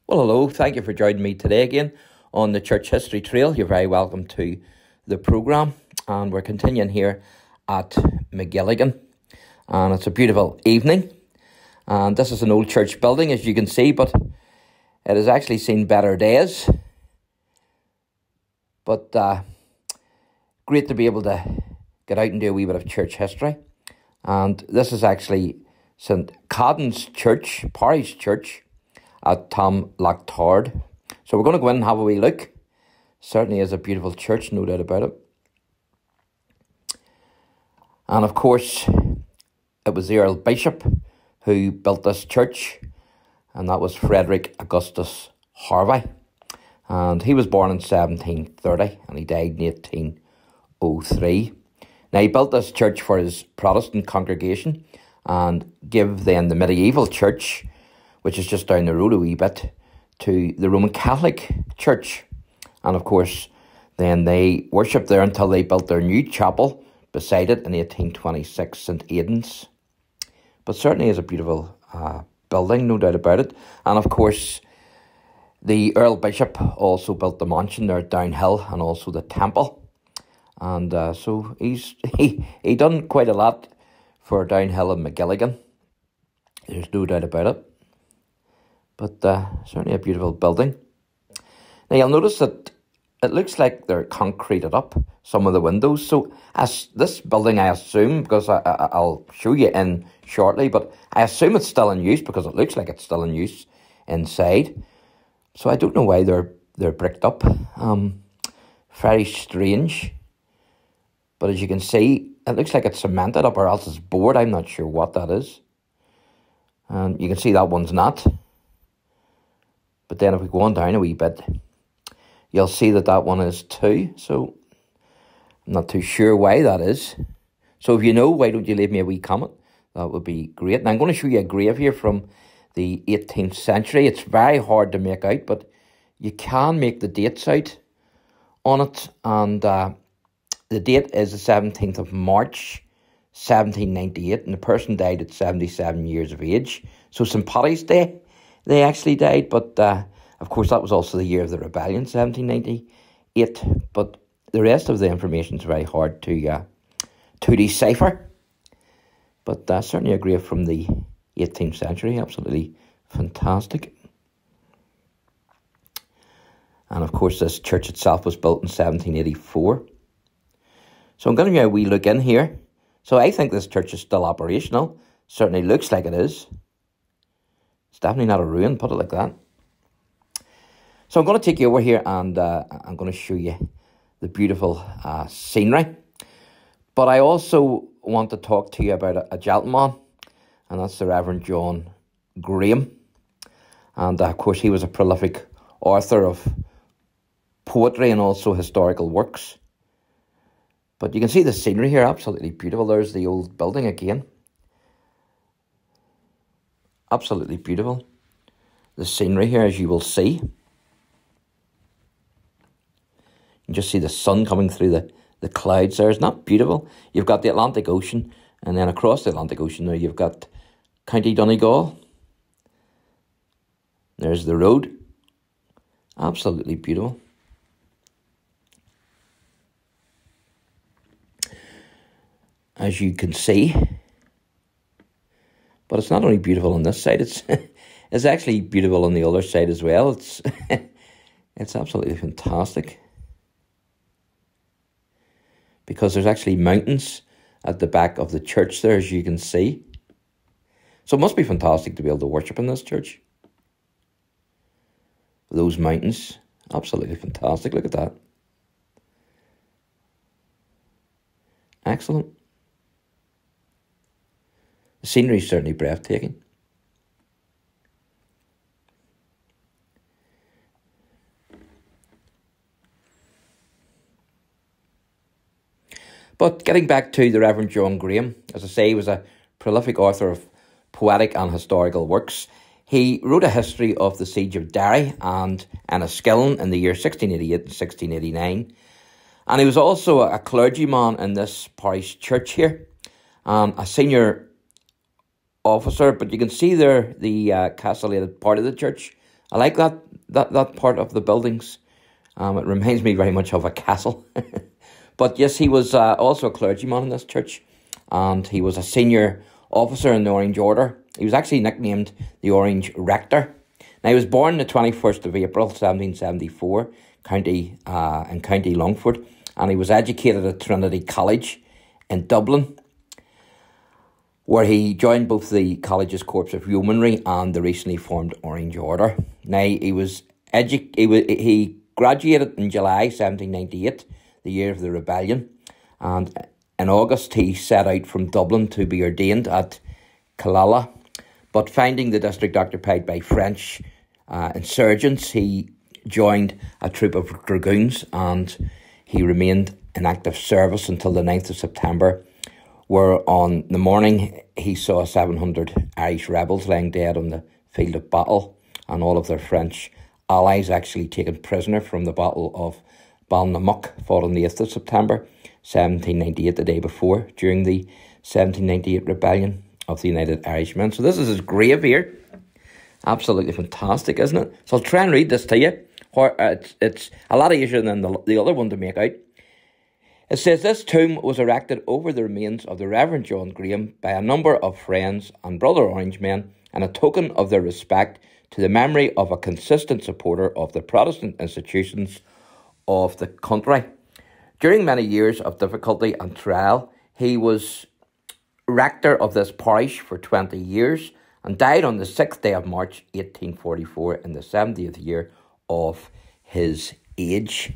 Well, hello. Thank you for joining me today again on the Church History Trail. You're very welcome to the programme. And we're continuing here at McGilligan. And it's a beautiful evening. And this is an old church building, as you can see, but it has actually seen better days. But great to be able to get out and do a wee bit of church history. And this is actually St Cadden's Church, Parish Church, at Tom Lactard. So we're going to go in and have a wee look. Certainly is a beautiful church, no doubt about it. And of course, it was the Earl Bishop who built this church, and that was Frederick Augustus Harvey. And he was born in 1730 and he died in 1803. Now, he built this church for his Protestant congregation and gave then the medieval church, which is just down the road a wee bit, to the Roman Catholic Church. And of course, then they worshipped there until they built their new chapel beside it in 1826, St Aidan's. But certainly is a beautiful building, no doubt about it. And of course, the Earl Bishop also built the mansion there downhill and also the temple. And so he done quite a lot for downhill in McGilligan. There's no doubt about it. But certainly a beautiful building. Now you'll notice that it looks like they're concreted up, some of the windows. So as this building, I assume, because I'll show you in shortly, but I assume it's still in use because it looks like it's still in use inside. So I don't know why they're bricked up. Very strange. But as you can see, it looks like it's cemented up or else it's board. I'm not sure what that is. And you can see that one's not. But then if we go on down a wee bit, you'll see that that one is too. So I'm not too sure why that is. So if you know, why don't you leave me a wee comment? That would be great. And I'm going to show you a grave here from the 18th century. It's very hard to make out, but you can make the dates out on it. And the date is the 17th of March, 1798. And the person died at 77 years of age. So St. Paddy's Day, they actually died, but of course that was also the year of the rebellion, 1798. But the rest of the information is very hard to decipher. But certainly a grave from the 18th century, absolutely fantastic. And of course this church itself was built in 1784. So I'm going to give you a wee look in here. So I think this church is still operational. Certainly looks like it is. It's definitely not a ruin, put it like that. So I'm going to take you over here and I'm going to show you the beautiful scenery. But I also want to talk to you about a gentleman, and that's the Reverend John Graham. And of course he was a prolific author of poetry and also historical works. But you can see the scenery here, absolutely beautiful. There's the old building again. Absolutely beautiful. The scenery here, as you will see. You just see the sun coming through the clouds there. Isn't that beautiful? You've got the Atlantic Ocean, and then across the Atlantic Ocean there you've got County Donegal. There's the road. Absolutely beautiful. As you can see. But it's not only beautiful on this side, it's actually beautiful on the other side as well. It's absolutely fantastic. Because there's actually mountains at the back of the church there, as you can see. So it must be fantastic to be able to worship in this church. Those mountains, absolutely fantastic. Look at that. Excellent. The scenery is certainly breathtaking. But getting back to the Reverend John Graham, as I say, he was a prolific author of poetic and historical works. He wrote a history of the siege of Derry and Enniskillen in the year 1688 and 1689. And he was also a clergyman in this parish church here, a senior officer, but you can see there the castellated part of the church I like that part of the buildings. It reminds me very much of a castle. But yes, he was also a clergyman in this church, and he was a senior officer in the Orange Order. He was actually nicknamed the Orange Rector. Now, he was born the 21st of April, 1774, in County Longford, and he was educated at Trinity College in Dublin, where he joined both the college's Corps of Yeomanry and the recently formed Orange Order. Now, he graduated in July 1798, the year of the rebellion, and in August he set out from Dublin to be ordained at Killala, but finding the district occupied by French insurgents, he joined a troop of dragoons, and he remained in active service until the 9th of September, where on the morning he saw 700 Irish rebels lying dead on the field of battle, and all of their French allies actually taken prisoner from the Battle of Balnamuck, fought on the 8th of September 1798, the day before, during the 1798 rebellion of the United Irishmen. So this is his grave here. Absolutely fantastic, isn't it? So I'll try and read this to you. It's a lot easier than the other one to make out. It says, this tomb was erected over the remains of the Reverend John Graham by a number of friends and brother Orangemen, and a token of their respect to the memory of a consistent supporter of the Protestant institutions of the country. During many years of difficulty and trial, he was rector of this parish for 20 years and died on the 6th day of March 1844 in the 70th year of his age.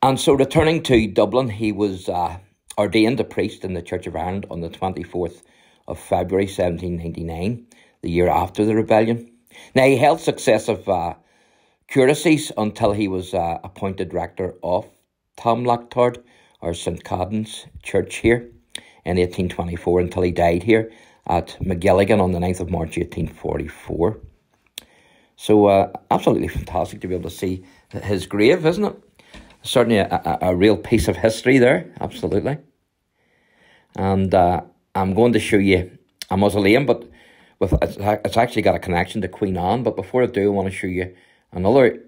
And so, returning to Dublin, he was ordained a priest in the Church of Ireland on the 24th of February 1799, the year after the rebellion. Now, he held successive curacies until he was appointed rector of Tomlachtoard, or St. Cadden's Church here, in 1824, until he died here at McGilligan on the 9th of March 1844. So, absolutely fantastic to be able to see his grave, isn't it? Certainly a real piece of history there, absolutely. And I'm going to show you a mausoleum, but it's actually got a connection to Queen Anne. But before I do, I want to show you another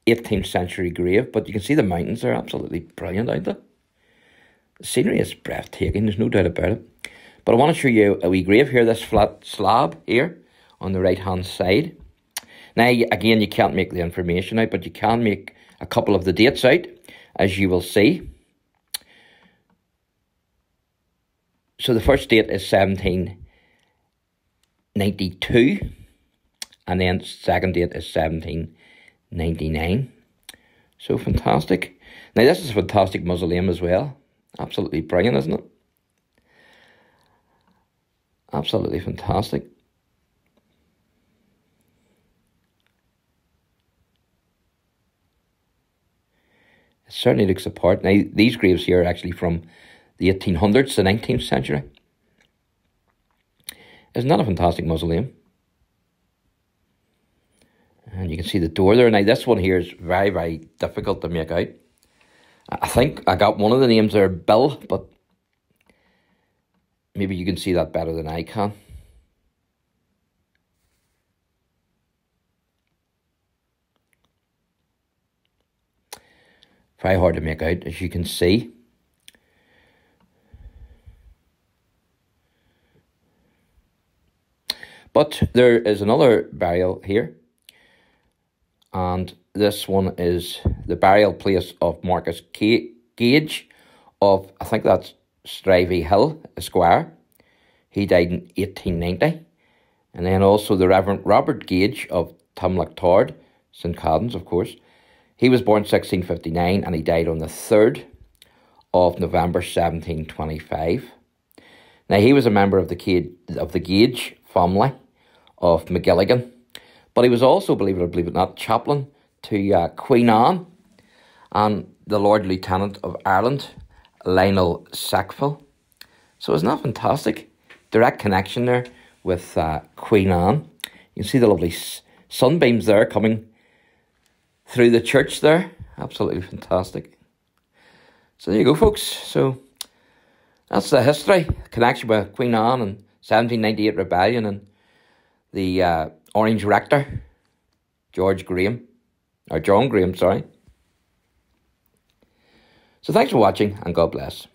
18th century grave. But you can see the mountains are absolutely brilliant out there. The scenery is breathtaking, there's no doubt about it. But I want to show you a wee grave here, this flat slab here on the right-hand side. Now, again, you can't make the information out, but you can make a couple of the dates out, as you will see. So the first date is 1792, and then second date is 1799. So fantastic. Now, this is a fantastic mausoleum as well. Absolutely brilliant, isn't it? Absolutely fantastic. It certainly looks the part. Now, these graves here are actually from the 1800s, the 19th century. Isn't that a fantastic mausoleum? And you can see the door there. Now, this one here is very, very difficult to make out. I think I got one of the names there, Bill, but maybe you can see that better than I can. Very hard to make out, as you can see. But there is another burial here. And this one is the burial place of Marcus Gage of, I think that's Strivey Hill, Esquire. He died in 1890. And then also the Reverend Robert Gage of Tomlachtoard, St. Cadden's, of course. He was born 1659 and he died on the 3rd of November 1725. Now, he was a member of the Gage family of McGilligan, but he was also, believe it or believe it not, chaplain to Queen Anne and the Lord Lieutenant of Ireland, Lionel Sackville. So isn't that fantastic? Direct connection there with Queen Anne. You can see the lovely sunbeams there coming through the church there. Absolutely fantastic. So there you go, folks. So that's the history, connection with Queen Anne and 1798 rebellion and the Orange Rector, John Graham, sorry. So thanks for watching and God bless.